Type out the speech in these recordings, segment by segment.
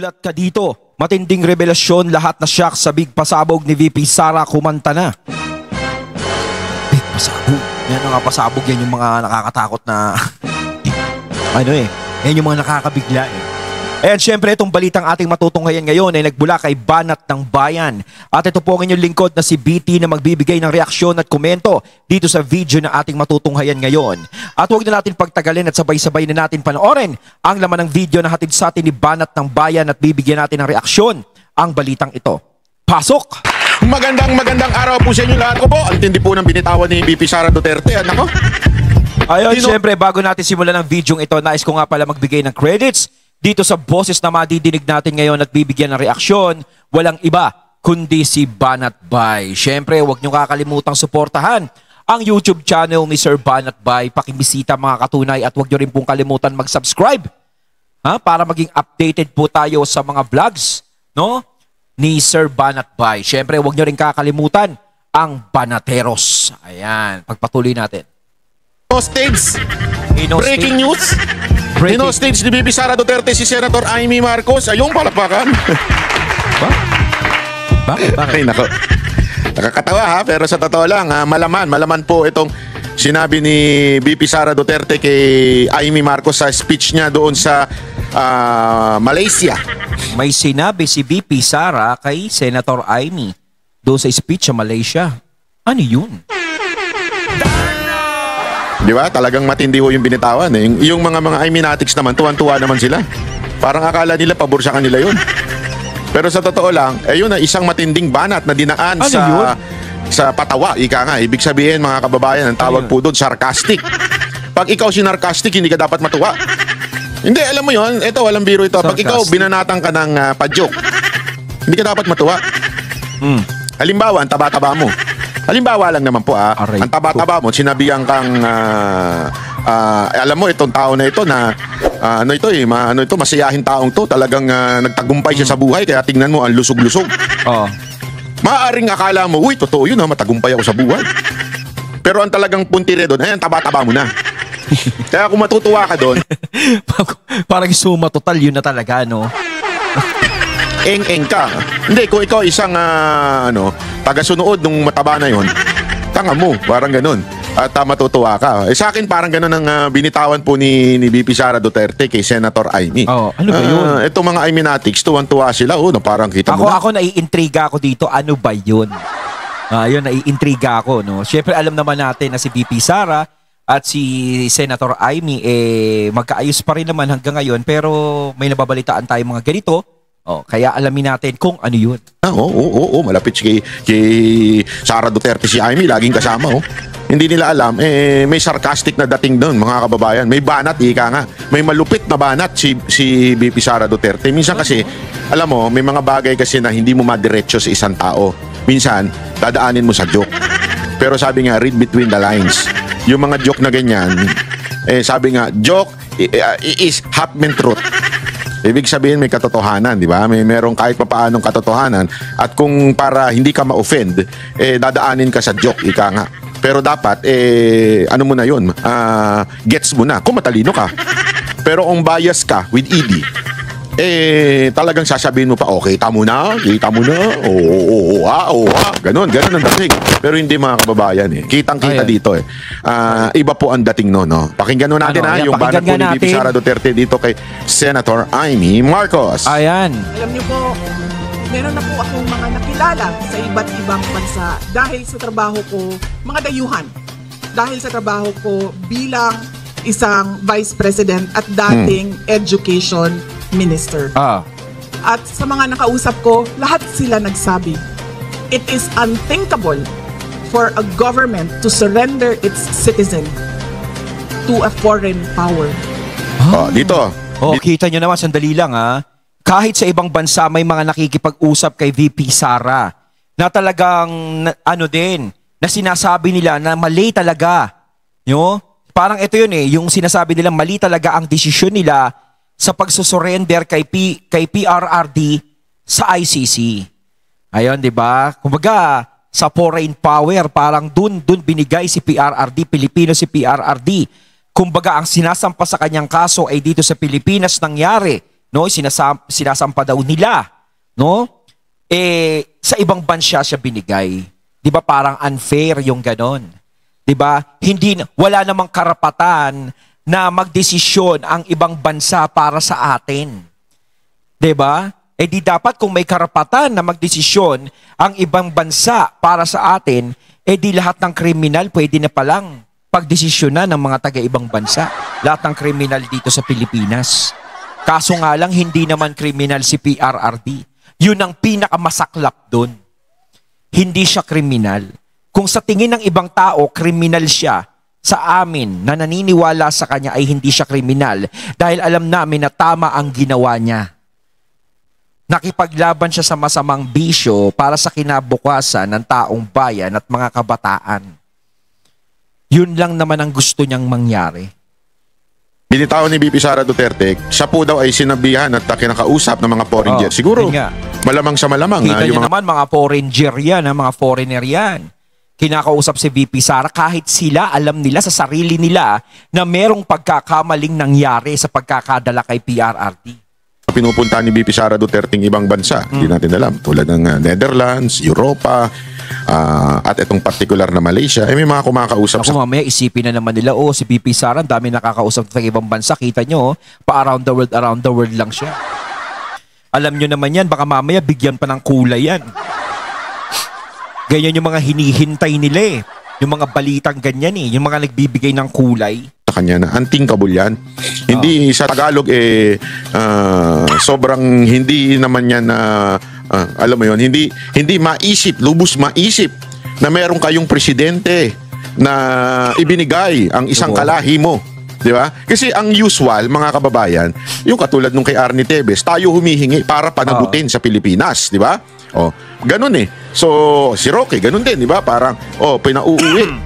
Nagulat ka dito. Matinding revelasyon, lahat na shock sa big pasabog ni VP Sara kumanta na. Big pasabog. Yan ang pasabog, yan yung mga nakakatakot na yan yung mga nakakabigla eh. And syempre itong balitang ating matutunghayan ngayon ay nagbula kay Banat ng Bayan. At ito po ang inyong lingkod na si BT na magbibigay ng reaksyon at komento dito sa video na ating matutunghayan ngayon. At huwag na natin pagtagalin at sabay-sabay na natin panoorin ang laman ng video na hatid sa atin ni Banat ng Bayan at bibigyan natin ng reaksyon ang balitang ito. Pasok! Magandang araw po sa inyo lahat ko po. Ang tindi po ng binitawan ni VP Sara Duterte. Nako. Ayun, syempre bago natin simulan ang video ito, nais ko nga pala magbigay ng credits dito sa boses na madidinig natin ngayon at bibigyan ng reaksyon. Walang iba kundi si Banat Bay. Syempre, huwag niyo kakalimutang suportahan ang YouTube channel ni Sir Banat Bay. Pakibisita mga katunay at huwag niyo rin pong kalimutan mag-subscribe para maging updated po tayo sa mga vlogs ni Sir Banat Bay. Syempre, huwag niyo rin kakalimutan ang Banateros. Ayan, pagpatuloy natin. Breaking news. Stage ni VP Sara Duterte si Senator Amy Marcos. Ayong palakpakan. Bakit? Ay, nako. Nakakatawa ha, pero sa totoo lang, malaman po itong sinabi ni VP Sara Duterte kay Amy Marcos sa speech niya doon sa Malaysia. May sinabi si VP Sara kay Senator Amy doon sa speech sa Malaysia. Ano yun? Di ba? Talagang matindi ho yung binitawan eh. Yung mga Ayminatics naman, tuwan-tuwa naman sila. Parang akala nila pabor sa kanila yun. Pero sa totoo lang, yun na isang matinding banat na dinaan sa patawa. Ika nga, ibig sabihin mga kababayan, ang tawag po doon, sarcastic. Pag ikaw sinarcastic, hindi ka dapat matuwa. Hindi, alam mo yun, ito, walang biro ito. Pag ikaw binanatan ka ng pa-joke, hindi ka dapat matuwa. Halimbawa, ang taba-taba mo. Halimbawa lang naman po ang taba-taba mo, sinabihan kang alam mo itong tao na ito na masayahin taong to, talagang nagtagumpay siya sa buhay kaya tingnan mo ang lusog-lusog. Maaaring akala mo, uy, totoo yun matagumpay ako sa buhay. Pero ang talagang puntire doon, ayan, taba-taba mo na. Kaya kung matutuwa ka doon, parang suma total yun na talaga, no? Eng-eng ka. Hindi, kung ikaw isang taga-sunood nung mataba na yon, tanga mo, parang ganun. At matutuwa ka. Sa akin parang ganun ang binitawan po ni VP Sara Duterte kay Senator Amy. Ano ba yun? Itong mga Ayminatics, tuwan-tuwa sila. Parang kita mo na. Ako naiintriga ako dito. Ano ba yun? Yun, naiintriga ako. No? Siyempre, alam naman natin na si VP Sara at si Senator Amy, magkaayos pa rin naman hanggang ngayon. Pero may nababalitaan tayo mga ganito. Kaya alamin natin kung ano yun. Oo, malapit kay Sara Duterte si Amy, laging kasama. Hindi nila alam, may sarcastic na dating doon, mga kababayan. May banat, ika nga. May malupit na banat si VP Sara Duterte. Minsan kasi, alam mo, may mga bagay kasi na hindi mo madiretso sa isang tao. Minsan, dadaanin mo sa joke. Pero sabi nga, read between the lines. Yung mga joke na ganyan, sabi nga, joke is half meant truth. Ibig sabihin may katotohanan, di ba? Merong kahit papaanong katotohanan at kung para hindi ka ma-offend, dadaanin ka sa joke, ika nga. Pero dapat, ano mo na yun, gets mo na, kung matalino ka. Pero kung bias ka with ED, talagang sasabihin mo pa, kita mo na, ganun ang dating. Pero hindi mga kababayan kitang-kita dito iba po ang dating no. Pakinggan mo natin yung banat po ni VP Sara Duterte dito kay Senator Amy Marcos. Ayan. Alam niyo po, meron na po akong mga nakilala sa iba't ibang bansa dahil sa trabaho ko, mga dayuhan. Dahil sa trabaho ko bilang isang Vice President at dating Education Minister. At sa mga nakausap ko, lahat sila nagsabi, it is unthinkable for a government to surrender its citizen to a foreign power. Dito. Kita nyo naman, sandali lang kahit sa ibang bansa may mga nakikipag-usap kay VP Sara na talagang na sinasabi nila na mali talaga. Parang ito yun yung sinasabi nila mali talaga ang desisyon nila sa pagsusurrender kay PRRD sa ICC. Ayun, di ba? Kumbaga, sa foreign power, parang dun binigay si PRRD, Pilipino si PRRD. Kumbaga, ang sinasampa sa kanyang kaso ay dito sa Pilipinas nangyari no? Sinasampa daw nila, no? Sa ibang bansa siya binigay. 'Di ba parang unfair yung ganon? 'Di ba? Wala namang karapatan na magdesisyon ang ibang bansa para sa atin. 'Di ba? Di dapat kung may karapatan na magdesisyon ang ibang bansa para sa atin, di lahat ng kriminal pwede na palang pagdesisyonan ng mga taga-ibang bansa. Lahat ng kriminal dito sa Pilipinas. Kaso nga lang, hindi naman kriminal si PRRD. Yun ang pinakamasaklap doon. Hindi siya kriminal. Kung sa tingin ng ibang tao, kriminal siya, sa amin na naniniwala sa kanya ay hindi siya kriminal dahil alam namin na tama ang ginawa niya. Nakipaglaban siya sa masamang bisyo para sa kinabukasan ng taong bayan at mga kabataan. Yun lang naman ang gusto niyang mangyari. Binitaon ni BP Sara Duterte, siya po daw ay sinabihan at kinakausap ng mga foreigner. Siguro, malamang sa malamang. Kita niyo naman, mga foreigner yan, mga foreigner yan. Kinakausap si VP Sara kahit sila alam nila sa sarili nila na merong pagkakamaling nangyari sa pagkakadala kay PRRD. Pinupunta ni BP Sara Duterte ng ibang bansa, hindi natin alam, tulad ng Netherlands, Europa, at itong particular na Malaysia, may mga kumakausap. Ako mamaya isipin na naman nila, si BP Sara, dami nakakausap sa ibang bansa, kita nyo, pa around the world lang siya. Alam nyo naman yan, baka mamaya bigyan pa ng kulay yan. Ganyan yung mga hinihintay nila yung mga balitang ganyan yung mga nagbibigay ng kulay. Sa kanya na anting kabulyan. Hindi sa Tagalog sobrang hindi naman yan alam mo yun, hindi maisip, lubos maisip na meron kayong presidente na ibinigay ang isang kalahi mo. Di ba? Kasi ang usual, mga kababayan, yung katulad nung kay Arnie Tevez, tayo humihingi para panagutin sa Pilipinas, di ba? Ganun So, si Roque, ganun din, di ba? Parang, pinauuwi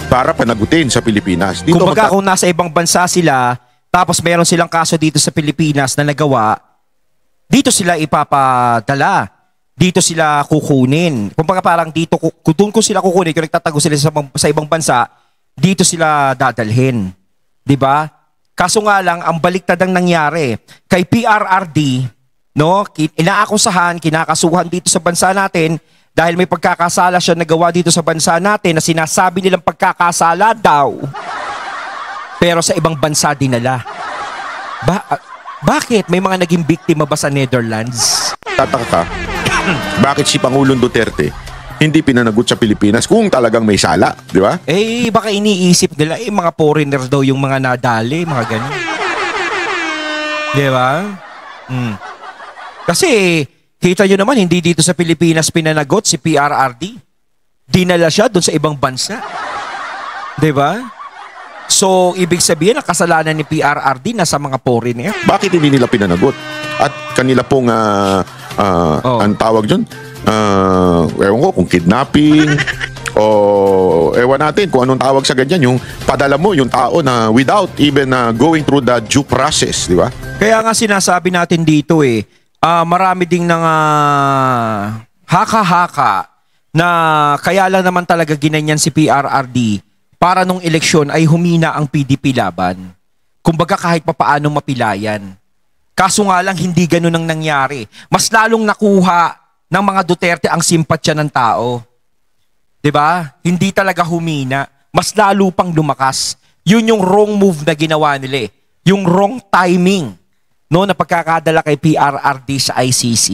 para panagutin sa Pilipinas. Dito kumbaga kung nasa ibang bansa sila, tapos meron silang kaso dito sa Pilipinas na nagawa, dito sila ipapadala. Dito sila kukunin. Kumbaga parang dito, kung sila kukunin, kung nagtatago sila sa ibang bansa, dito sila dadalhin. Diba? Kaso nga lang, ang baliktad ang nangyari. Kay PRRD, no, inaakusahan, kinakasuhan dito sa bansa natin dahil may pagkakasala siya nagawa dito sa bansa natin na sinasabi nilang pagkakasala daw. Pero sa ibang bansa dinala. Bakit? May mga naging biktima ba sa Netherlands? Tataka ka, bakit si Pangulong Duterte hindi pinanagot sa Pilipinas kung talagang may sala, di ba? Baka iniisip nila, mga foreigners daw yung mga nadali, mga ganun. Di ba? Kasi, kita nyo naman, hindi dito sa Pilipinas pinanagot si PRRD. Dinala siya doon sa ibang bansa. Di ba? So, ibig sabihin, ang kasalanan ni PRRD nasa mga foreigner. Bakit hindi nila pinanagot? At kanila pong, ang tawag dyan, ewan ko kung kidnapping, o ewan natin kung anong tawag sa ganyan, yung padala mo yung tao na without even going through the due process, di ba? Kaya nga sinasabi natin dito marami ding nang haka-haka na kaya lang naman talaga ginanyan si PRRD para nung eleksyon ay humina ang PDP laban. Kumbaga kahit papaano mapilayan. Kaso nga lang hindi ganun ang nangyari. Mas lalong nakuha ng mga Duterte ang simpatya ng tao. 'Di ba? Hindi talaga humina. Mas lalo pang lumakas. Yun yung wrong move na ginawa nila. Yung wrong timing, no, na pagkakadala kay PRRD sa ICC.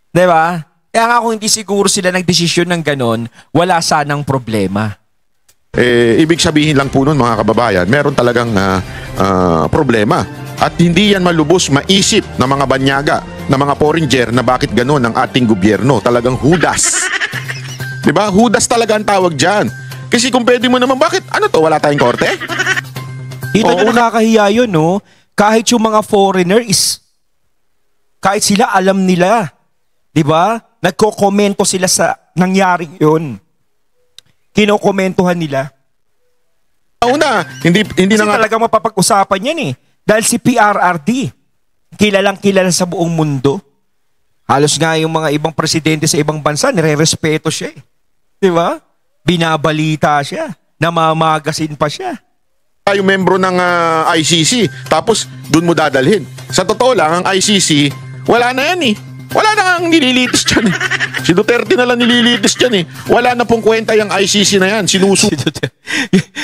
'Di ba? Kaya nga kung hindi siguro sila nagdesisyon ng ganon, wala sanang problema. Ibig sabihin lang po nun, mga kababayan, meron talagang problema. At hindi yan malubos maisip ng mga banyaga, ng mga foreigner na bakit gano'n ang ating gobyerno. Talagang hudas. Diba? Hudas talaga ang tawag dyan. Kasi kung pwede mo naman, bakit? Ano to? Wala tayong korte? Kita nyo nakakahiya yun, no? Kahit yung mga foreigner kahit sila alam nila. Diba? Nagko-komento sila sa nangyaring yun. Kinokomentuhan nila. Una, hindi kasi na nga talaga mapapag-usapan yan Dahil si PRRD, kilalang kilala sa buong mundo. Halos nga yung mga ibang presidente sa ibang bansa, nire-respeto siya. Di ba? Binabalita siya. Namamagasin pa siya. Yung membro ng ICC, tapos dun mo dadalhin. sa totoo lang, ang ICC, wala na yan eh. Wala na nga nililitis dyan eh. Si Duterte na lang nililitis dyan eh. Wala na pong kwenta yung ICC na yan.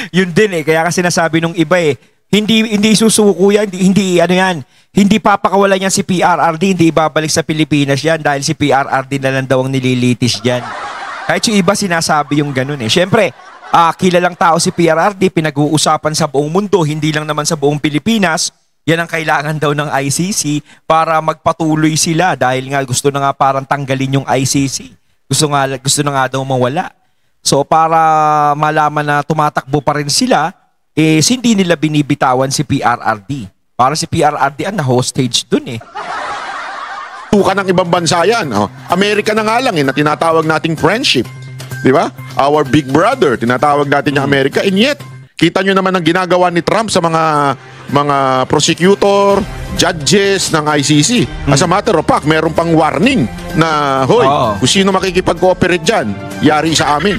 Yun din eh. Kaya kasi sinasabi nung iba eh, hindi susuko yan, hindi ano yan, hindi papakawalan yan si PRRD, hindi ibabalik sa Pilipinas yan dahil si PRRD na lang daw ang nililitis dyan. Kahit yung iba sinasabi yung ganun eh. Siyempre, kilalang tao si PRRD, pinag-uusapan sa buong mundo, hindi lang naman sa buong Pilipinas. Yan ang kailangan daw ng ICC para magpatuloy sila dahil nga gusto na nga parang tanggalin yung ICC. Gusto na nga daw mawala. So para malaman na tumatakbo pa rin sila, hindi nila binibitawan si PRRD. Para si PRRD ang na-hostage dun eh. Tuka ng ibang bansa yan. Oh. Amerika na nga lang na tinatawag nating friendship. Di ba? Our big brother, tinatawag natin yung Amerika. And yet, kita nyo naman ang ginagawa ni Trump sa mga prosecutor, judges ng ICC. As a matter of fact, meron pang warning na, hoy, kung sino makikipag-cooperate dyan, yari sa amin.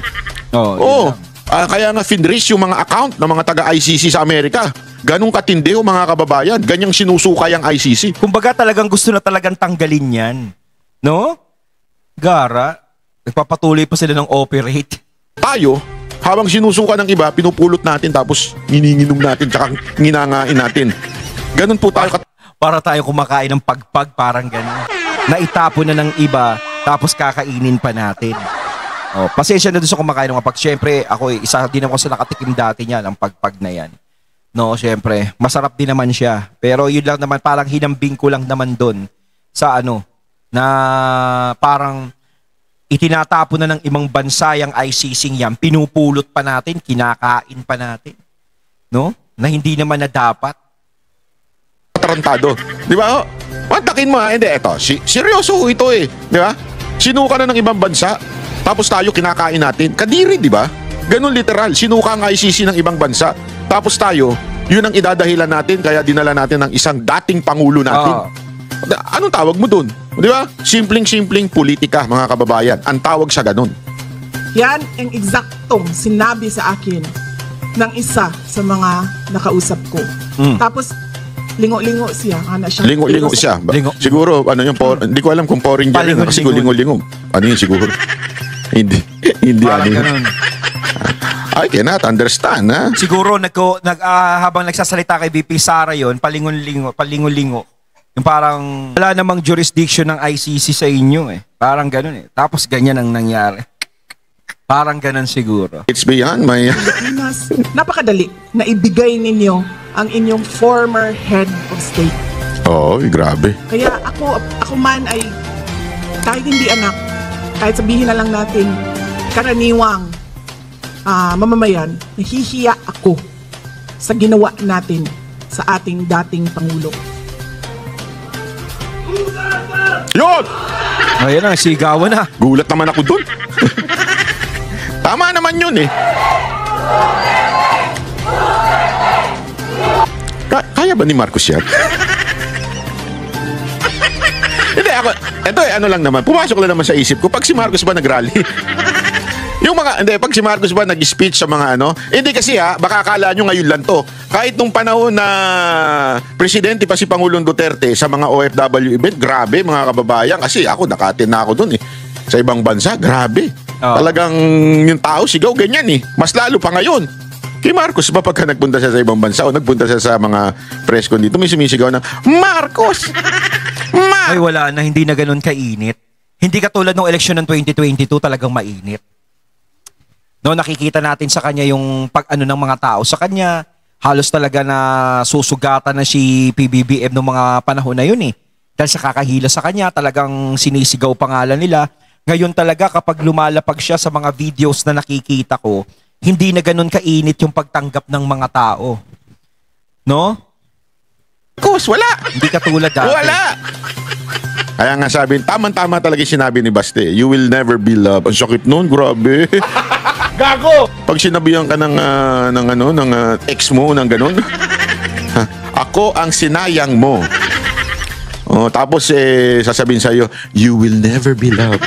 Kaya nga finraise yung mga account ng mga taga-ICC sa Amerika. Ganong katindi o mga kababayan. Ganyang sinusukay ang ICC. Kumbaga talagang gusto na talagang tanggalin yan. No? Gara, nagpapatuloy pa sila ng operate. Tayo, habang sinusuka ng iba, pinupulot natin tapos gininginom natin tsaka nginangain natin. Ganun po tayo. Para tayo kumakain ng pagpag, parang ganun. Naitapon na ng iba, tapos kakainin pa natin. Pasensya na doon sa kumakain ng pagpag. Siyempre, ako isa din ako sa nakatikim dati niyan, ang pagpag na yan. No, siyempre, masarap din naman siya. Pero yun lang naman, parang hinambing ko lang naman doon sa na parang itinatapon na ng ibang bansa yung ICC yan, pinupulot pa natin, kinakain pa natin. No? Na hindi naman na dapat. Tarantado. Di ba? Mantakin mo ha. Hindi, eto. Seryoso ito eh. Di ba? Sinuka na ng ibang bansa, tapos tayo kinakain natin. Kadiri, di ba? Ganun literal. Sinuka ang ICC ng ibang bansa, tapos tayo, yun ang idadahilan natin, kaya dinala natin ng isang dating pangulo natin. Anong tawag mo dun? Di ba? Simpleng-simpleng politika, mga kababayan. Ang tawag sa ganun. Yan ang eksaktong sinabi sa akin ng isa sa mga nakausap ko. Tapos, lingo-lingo siya. Lingo-lingo siya. Siguro, hindi ko alam kung foreign dyan. Kasi lingo-lingo. Ano yun siguro? Hindi ano yun. I cannot understand, ha? Siguro, habang nagsasalita kay BP Sara yun, palingon-lingo. Yung parang wala namang jurisdiction ng ICC sa inyo eh. Parang ganun eh. Tapos ganyan ang nangyari. Parang ganun siguro. It's beyond my... Pilipinas, napakadali na ibigay ninyo ang inyong former head of state. Grabe. Kaya ako man ay kahit hindi anak, kahit sabihin na lang natin karaniwang mamamayan, nahihiya ako sa ginawa natin sa ating dating Pangulo. Yun! Ayan na, sigawan na. Gulat naman ako dun. Tama naman yun eh. Kaya ba ni Marcos yan? Hindi ako, ito ano lang naman, pumasok lang naman sa isip ko, pag si Marcos ba nag-rally? Pag si Marcos ba nag-speech sa mga hindi kasi baka akala nyo ngayon lang to. Kahit nung panahon na presidente pa si Pangulong Duterte sa mga OFW event, grabe mga kababayan, kasi ako nakatin na ako dun eh. Sa ibang bansa, grabe. Talagang yung tao sigaw ganyan eh. Mas lalo pa ngayon. Kay Marcos ba pagka nagpunta siya sa ibang bansa o nagpunta siya sa mga press con dito, may sumisigaw na, Marcos! Ay wala na, hindi na ganun kainit. Hindi katulad ng eleksyon ng 2022 talagang mainit. No, nakikita natin sa kanya yung pag-ano ng mga tao sa kanya. Halos talaga na susugatan na si PBBM ng mga panahon na yun eh. Dahil sa kakahila sa kanya, talagang sinisigaw pangalan nila. Ngayon talaga kapag lumalapag siya sa mga videos na nakikita ko, hindi na ganun kainit yung pagtanggap ng mga tao. No? Kus, wala! Hindi katulad dati. Wala! Kaya nga sabi, tama-tama talaga yung sinabi ni Baste, you will never be loved. Ang sakit nun, grabe. Gago! Pag sinabihan ka ng ex mo, ng ganun, ako ang sinayang mo. Tapos sasabihin sa'yo, you will never be loved.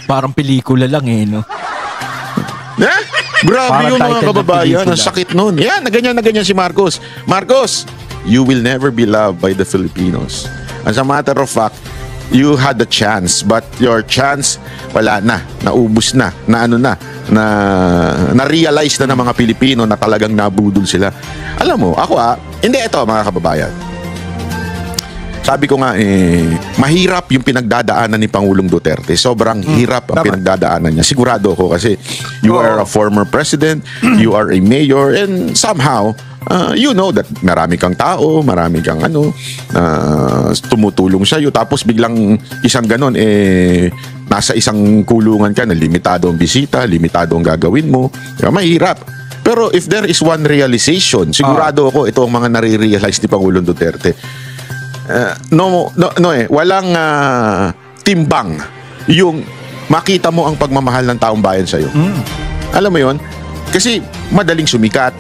Parang pelikula lang eh, no? Grabe yung mga kababayan, ang sakit nun. Yan, na ganyan si Marcos. Marcos, you will never be loved by the Filipinos. As a matter of fact, you had the chance, but your chance, wala na, naubos na, na-realize na ng mga Pilipino na talagang nabudol sila. Alam mo, ako hindi ito mga kababayan. Sabi ko nga, mahirap yung pinagdadaanan ni Pangulong Duterte. Sobrang hirap ang pinagdadaanan niya. Sigurado ako kasi you are a former president, you are a mayor, and somehow, you know that marami kang tao, marami kang tumutulong sa'yo. Tapos biglang isang ganon, nasa isang kulungan ka na limitado ang bisita, limitado ang gagawin mo. Mahirap. Pero if there is one realization, sigurado ako ito ang mga nare-realize ni Pangulong Duterte. Walang timbang yung makita mo ang pagmamahal ng taong bayan sa'yo. Alam mo yon? Kasi madaling sumikat.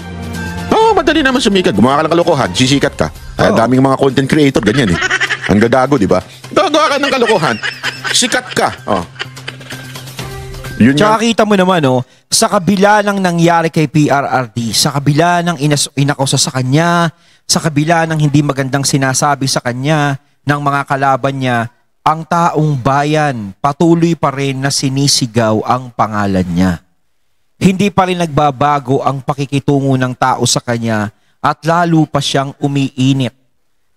Madali naman sumikat. Gumawa ka ng kalokohan, sisikat ka. Daming mga content creator, ganyan eh. Ang gagago, di ba? Gagawa ka ng kalokohan, sikat ka. Yun Tsaka kita mo naman, sa kabila ng nangyari kay PRRD, sa kabila ng inakusa sa kanya, sa kabila ng hindi magandang sinasabi sa kanya ng mga kalaban niya, ang taong bayan patuloy pa rin na sinisigaw ang pangalan niya. Hindi pa rin nagbabago ang pakikitungo ng tao sa kanya at lalo pa siyang umiinit.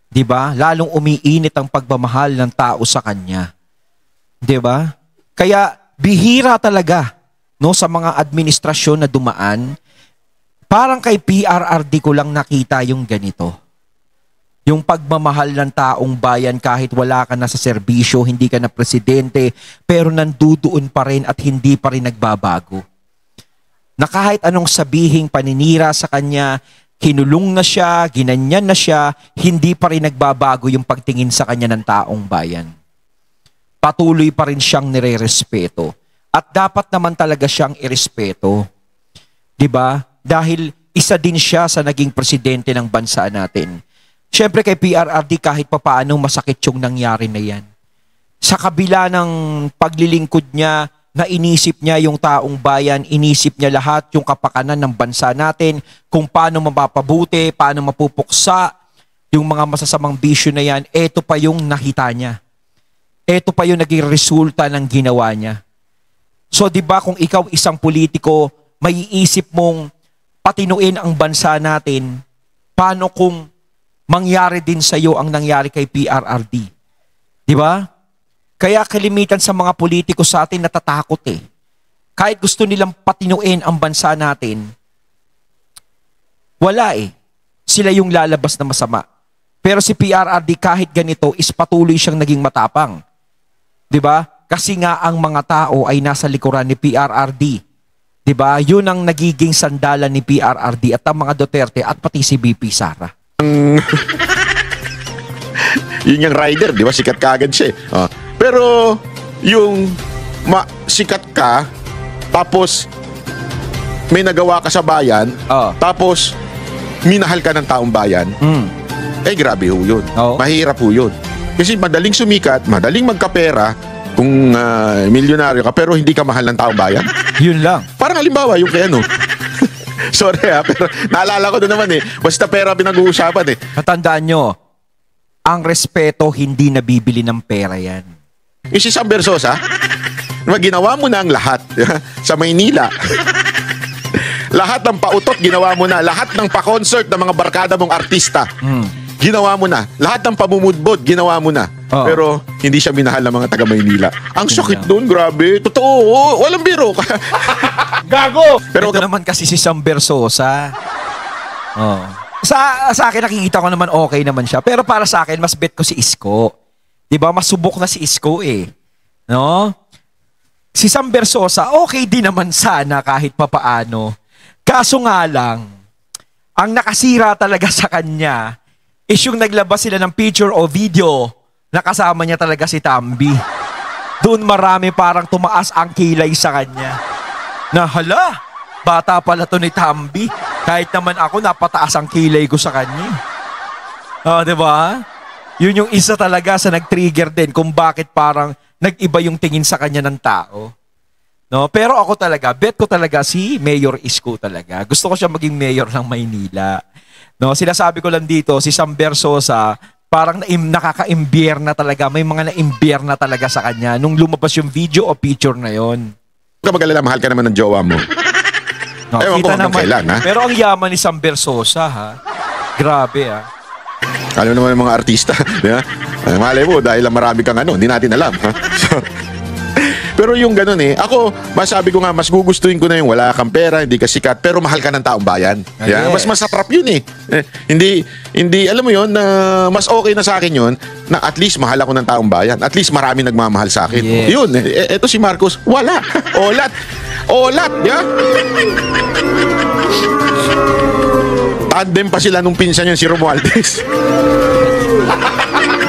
'Di ba? Lalong umiinit ang pagmamahal ng tao sa kanya. 'Di ba? Kaya bihira talaga sa mga administrasyon na dumaan. Parang kay PRRD ko lang nakita yung ganito. Yung pagmamahal ng taong bayan kahit wala ka na sa serbisyo, hindi ka na presidente, pero nandudoon pa rin at hindi pa rin nagbabago. Na kahit anong sabihing paninira sa kanya, kinulong na siya, ginanyan na siya, hindi pa rin nagbabago yung pagtingin sa kanya ng taong bayan. Patuloy pa rin siyang nire-respeto. At dapat naman talaga siyang irespeto. 'Di ba? Dahil isa din siya sa naging presidente ng bansa natin. Siyempre kay PRRD kahit papaano masakit yung nangyari na yan. Sa kabila ng paglilingkod niya, na inisip niya yung taong bayan, inisip niya lahat yung kapakanan ng bansa natin, kung paano mapapabuti, paano mapupuksa yung mga masasamang bisyo na yan, eto pa yung nakita niya. Eto pa yung naging resulta ng ginawa niya. So 'di ba kung ikaw isang politiko, may iisip mong patinuin ang bansa natin, paano kung mangyari din sa iyo ang nangyari kay PRRD? 'Di ba? Kaya kalimitan sa mga politiko sa atin natatakot eh. Kahit gusto nilang patinuin ang bansa natin, wala eh. Sila yung lalabas na masama. Pero si PRRD kahit ganito is patuloy siyang naging matapang. 'Di ba? Kasi nga ang mga tao ay nasa likuran ni PRRD. 'Di ba? Yun ang nagiging sandalan ni PRRD at ang mga Duterte at pati si BP Sara. Yun yung rider, 'di ba? Sikat ka agad siya. Pero yung sikat ka tapos may nagawa ka sa bayan, tapos minahal ka ng taong bayan. Grabe ho yun. Mahirap ho yun. Kasi madaling sumikat, madaling magkapera, kung milyonaryo ka pero hindi ka mahal ng taong bayan. Yun lang. Parang halimbawa yung kay sorry pero naalala ko na naman basta pera pinag-uusapan Natandaan nyo, ang respeto hindi nabibili ng pera yan. Yung si Sam Bersosa, ginawa mo na ang lahat sa Maynila. Lahat ng pautot ginawa mo na, lahat ng pa-concert ng mga barkada mong artista. Ginawa mo na. Lahat ng pamumudbod, ginawa mo na. Pero hindi siya minahal ng mga taga Maynila. Ang sakit doon, grabe. Totoo, walang biro. Gago! Pero ito naman kasi si Sam Bersosa. Sa akin, nakikita ko naman okay naman siya. Pero para sa akin, mas bet ko si Isko. Diba? Masubok na si Isko eh. No? Si Sam Bersosa, okay din naman sana kahit papaano. Kaso nga lang, ang nakasira talaga sa kanya is yung naglabas sila ng picture o video na kasama niya talaga si Tambi. Doon marami parang tumaas ang kilay sa kanya. Na hala, bata pala to ni Tambi. Kahit naman ako, napataas ang kilay ko sa kanya. Diba? Yun yung isa talaga sa nag-trigger din kung bakit parang nag-iba yung tingin sa kanya ng tao. No? Pero ako talaga, bet ko talaga si Mayor Isko talaga. Gusto ko siya maging mayor ng Maynila. No, sinasabi ko lang dito, si Sam Bersosa, parang nakaka-imbier na talaga. May mga na-imbier na talaga sa kanya nung lumabas yung video o picture na yon. Huwag ka mag-alala, mahal ka naman ng jowa mo. No, Ewan ko kita hanggang naman. kailan, ha? Pero ang yaman ni Sam Bersosa, ha? Grabe, ha? Alam naman ng mga artista. Di ba? Malay mo, dahil lang marami kang hindi natin alam. Ha? Pero yung ganun ako, masabi ko nga, mas gugustuhin ko na yung wala kang pera, hindi ka sikat, pero mahal ka ng taong bayan. Yeah? Yes. Mas masarap yun hindi, alam mo yun, mas okay na sa akin yun, na at least mahal ako ng taong bayan. At least marami nagmamahal sa akin. Yes. Yun, eto si Marcos, wala. Olat, yeah? Tandem pa sila nung pinsan niya si Romualdez.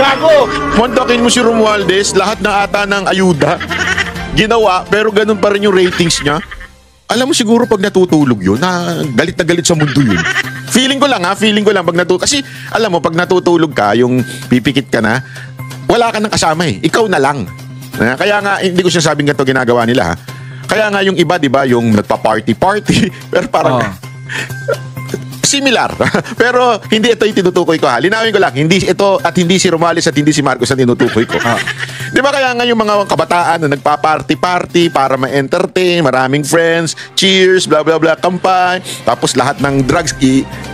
Gago! Montakin mo si Romualdez, lahat na ata ng ayuda ginawa, pero ganun pa rin yung ratings niya. Alam mo siguro pag natutulog yun, galit na galit sa mundo yun. Feeling ko lang pag natutulog. Kasi alam mo, pag natutulog ka, yung pipikit ka na, wala ka nang kasama Ikaw na lang. Kaya nga, hindi ko sinasabing ganito ginagawa nila. Kaya nga yung iba, di ba, yung nagpa-party, pero parang... Similar. Pero hindi ito yung tinutukoy ko Linawin ko lang, hindi ito at hindi si Romales at hindi si Marcos ang tinutukoy ko. Di ba kaya nga yung mga kabataan na nagpa-party-party para ma-entertain, maraming friends, cheers, blah blah blah, kampay, tapos lahat ng drugs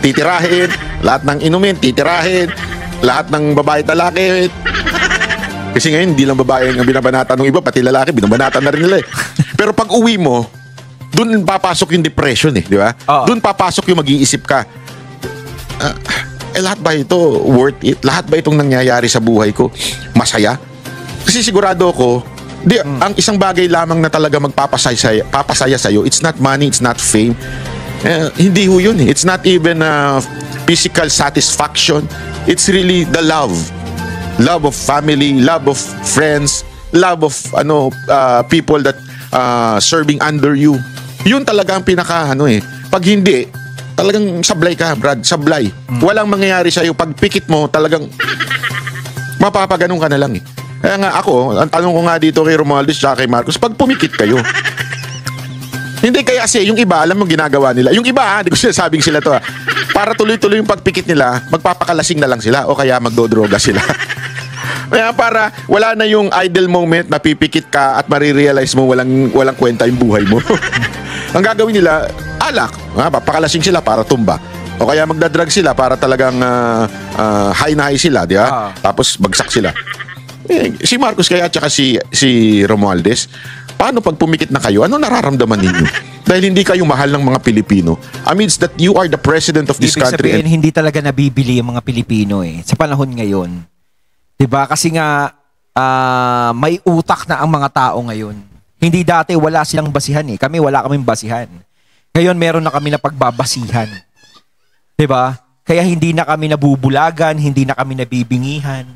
titirahin, lahat ng inumin titirahin, lahat ng babae talaki. Kasi ngayon hindi lang babae ang binabanatan ng iba, pati lalaki binabanatan na rin nila Pero pag uwi mo, doon papasok yung depression di ba? Doon papasok yung mag-iisip ka. Lahat ba ito worth it? Lahat ba itong nangyayari sa buhay ko masaya? Kasi sigurado ko, ang isang bagay lamang na talaga papasaya sa'yo, it's not money, it's not fame. Hindi ho yun It's not even physical satisfaction. It's really the love. Love of family, love of friends, love of people that serving under you. Yun talaga ang pinaka Pag hindi, talagang sablay ka, Brad, sablay. Walang mangyayari sa'yo. Pag pikit mo, talagang mapapaganon ka na lang Kaya nga ako, ang tanong ko nga dito kay Romualdez at kay Marcos, pag pumikit kayo, hindi kaya kasi yung iba, alam mo ginagawa nila. Yung iba hindi ko sinasabing sila to para tuloy-tuloy yung pagpikit nila, magpapakalasing na lang sila o kaya magdodroga sila. Kaya para wala na yung idle moment na pipikit ka at marirealize mo walang kwenta yung buhay mo. Ang gagawin nila, alak. Papakalasing sila para tumba. O kaya magdadrug sila para talagang high na high sila, di ba? Tapos bagsak sila. Si Marcos kaya at saka si Romualdez, paano pag pumikit na kayo? Ano nararamdaman ninyo? Dahil hindi kayo mahal ng mga Pilipino. Amidst that you are the president of this Ibig country. sabihin, hindi talaga nabibili yung mga Pilipino sa panahon ngayon. Diba? Kasi nga, may utak na ang mga tao ngayon. Hindi dati wala silang basihan Kami wala kaming basihan. Ngayon meron na kami na pagbabasihan. Diba? Kaya hindi na kami nabubulagan, hindi na kami nabibingihan.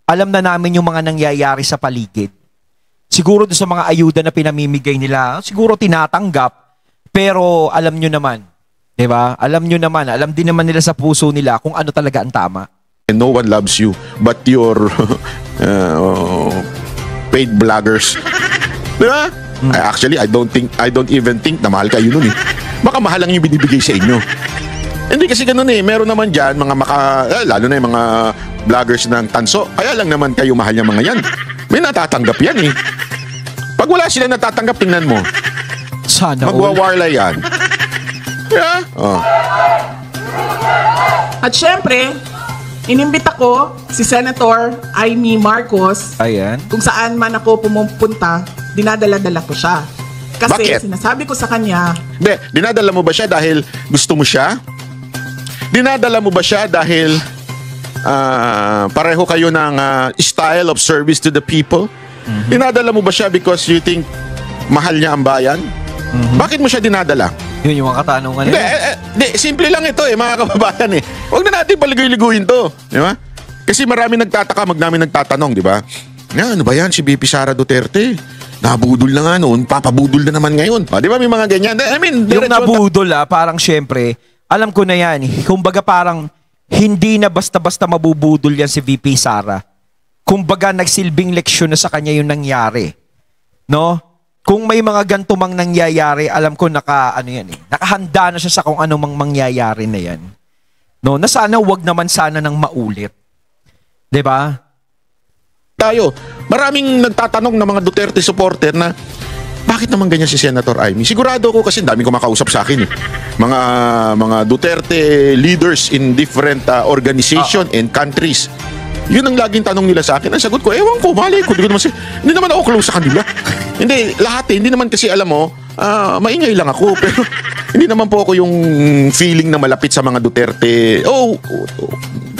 Alam na namin yung mga nangyayari sa paligid. Siguro doon sa mga ayuda na pinamimigay nila, siguro tinatanggap, pero alam nyo naman. Diba? Alam nyo naman, alam din naman nila sa puso nila kung ano talaga ang tama. And no one loves you but your paid bloggers. Diba? Actually, I don't even think na mahal kayo nun Baka mahal lang yung binibigay sa inyo. Hindi kasi ganun Meron naman dyan, mga lalo na yung mga vloggers ng tanso. Kaya lang naman kayo mahal yung mga yan. May natatanggap yan Pag wala sila natatanggap, tingnan mo. Sana magwawarla yan. Yeah? At syempre, inimbita ko si Senator Amy Marcos. Ayan. Kung saan man ako pumupunta, dinadala-dala ko siya. Kasi Bakit? sinasabi ko sa kanya, Dinadala mo ba siya dahil gusto mo siya? Dinadala mo ba siya dahil pareho kayo ng style of service to the people? Dinadala mo ba siya because you think mahal niya ang bayan? Bakit mo siya dinadala? Yun yung mga katanungan Hindi, simple lang ito mga kababayan Huwag na natin paligoy-liguin to. Di ba? Kasi marami nagtataka, namin nagtatanong, di ba? Ano ba yan si VP Sara Duterte? Nabudol na nga noon, papabudol na naman ngayon. Di ba may mga ganyan? I mean, yung nabudol parang syempre, alam ko na yan. Kumbaga parang hindi na basta-basta mabubudol yan si VP Sara. Kumbaga nagsilbing leksyon na sa kanya yung nangyari. No? Kung may mga ganito mang nangyayari, alam ko nakahanda na siya sa kung ano mang mangyayari na yan. No, na sana wag naman sana nang maulit. 'Di ba? Tayo, maraming nagtatanong ng mga Duterte supporter na bakit naman ganyan si Senator Amy? Sigurado ako kasi dami ko makausap sa akin eh. Mga Duterte leaders in different organization and countries. Yun ang laging tanong nila sa akin. Ang sagot ko, ewan ko, malay ko. Hindi naman ako close sa kanila. Hindi, lahat eh. Hindi naman kasi alam mo, maingay lang ako. Pero hindi naman po ako yung feeling na malapit sa mga Duterte.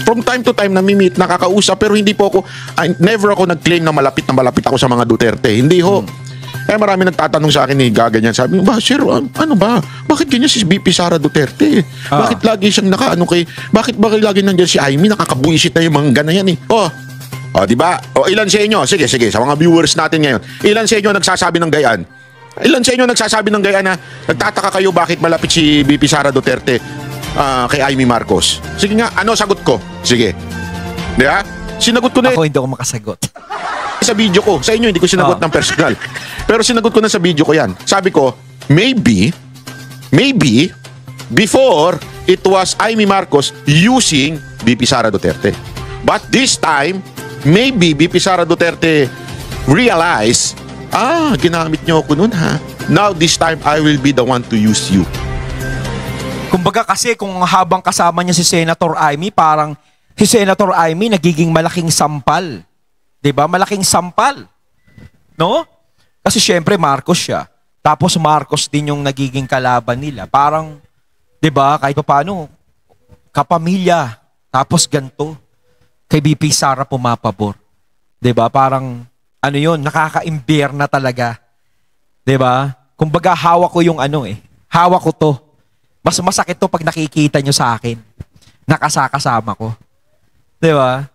From time to time nami-meet, nakakausap, pero hindi po ako, never ako nag-claim na malapit ako sa mga Duterte. Hindi ho. Kaya marami nagtatanong sa akin gaganyan. Sabi ko, sir, ano ba? Bakit ganyan si VP Sara Duterte? Bakit lagi siyang bakit lagi nandiyan si Amy? Nakakabuisit na yung mga ganyan eh. Di ba? Ilan sa inyo? Sige, sa mga viewers natin ngayon. Ilan sa inyo nagsasabi ng gayaan? Ilan sa inyo nagsasabi ng gayaan na nagtataka kayo bakit malapit si VP Sara Duterte kay Amy Marcos? Sige nga, ano sagot ko? Sige. Di ba? Sinagot ko na. Ako hindi ako makasagot. Sa video ko, sa inyo hindi ko sinagot ng personal. Pero sinagot ko na sa video ko yan. Sabi ko, maybe, before it was Amy Marcos using VP Sara Duterte. But this time, maybe VP Sara Duterte realize, ginamit niyo ako nun ha. Now this time, I will be the one to use you. Kumbaga kasi kung habang kasama niya si Senator Amy, parang si Senator Amy nagiging malaking sampal. 'Di ba? Malaking sampal. No? Kasi syempre Marcos siya. Tapos Marcos din yung nagiging kalaban nila. Parang 'di ba, kahit paano kapamilya. Tapos ganto. Kay VP Sara pumapabor. 'Di ba? Parang ano 'yon, nakaka-imber na talaga. 'Di ba? Kumbaga hawak ko yung hawak ko 'to. Mas masakit 'to pag nakikita nyo sa akin. Nakasakasama ko. 'Di ba?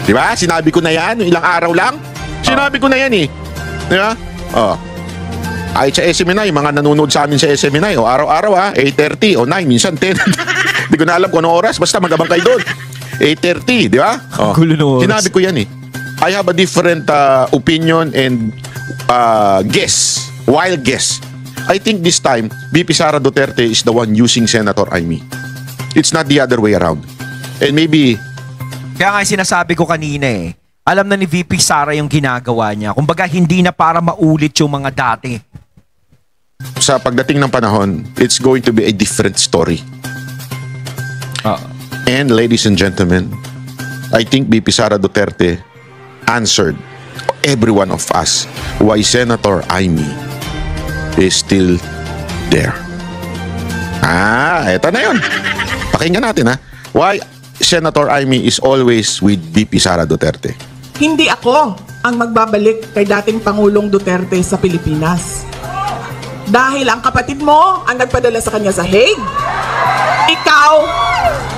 Di ba? Sinabi ko na yan, ilang araw lang. Sinabi ko na yan eh. Di ba? Ay sa SMNI, mga nanonood sa amin sa SMNI, araw-araw 8:30 o 9, minsan 10. Hindi ko na alam kung anong oras, basta magabang kayo doon. 8:30, di ba? Gulo ng oras. Sinabi ko yan eh. I have a different opinion and guess, wild guess. I think this time, VP Sara Duterte is the one using Senator Amy. It's not the other way around. And maybe kaya nga sinasabi ko kanina alam na ni VP Sara yung ginagawa niya. Kumbaga hindi na para maulit yung mga dati. Sa pagdating ng panahon, it's going to be a different story. And ladies and gentlemen, I think VP Sara Duterte answered every one of us why Senator Amy is still there. Eto na yun. Pakinggan natin why Senator Amy is always with VP Sara Duterte. Hindi ako ang magbabalik kay dating Pangulong Duterte sa Pilipinas. Dahil ang kapatid mo ang nagpadala sa kanya sa Hague. Ikaw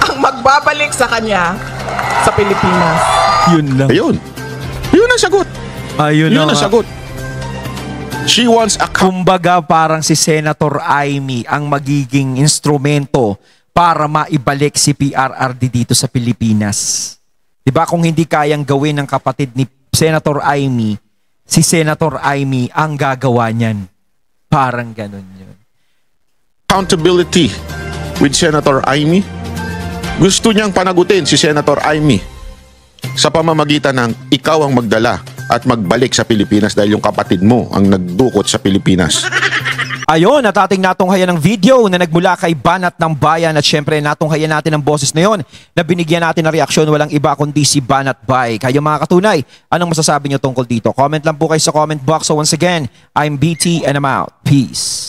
ang magbabalik sa kanya sa Pilipinas. Yun lang. Ayun. Yun ang sagot. Ayun Yun ang sagot. She wants a kumbaga parang si Senator Amy ang magiging instrumento para maibalik si PRRD dito sa Pilipinas. Diba kung hindi kayang gawin ng kapatid ni Senator Amy, si Senator Amy ang gagawa niyan. Parang ganun yun. Accountability with Senator Amy. Gusto niyang panagutin si Senator Amy sa pamamagitan ng ikaw ang magdala at magbalik sa Pilipinas dahil yung kapatid mo ang nagdukot sa Pilipinas. Ayon, at ating natunghayan ng video na nagmula kay Banat ng Bayan at syempre natunghayan natin ang boses na yon na binigyan natin ng reaksyon walang iba kundi si Banat Bay. Kayo mga katunay, anong masasabi nyo tungkol dito? Comment lang po kayo sa comment box. So once again, I'm BT and I'm out. Peace.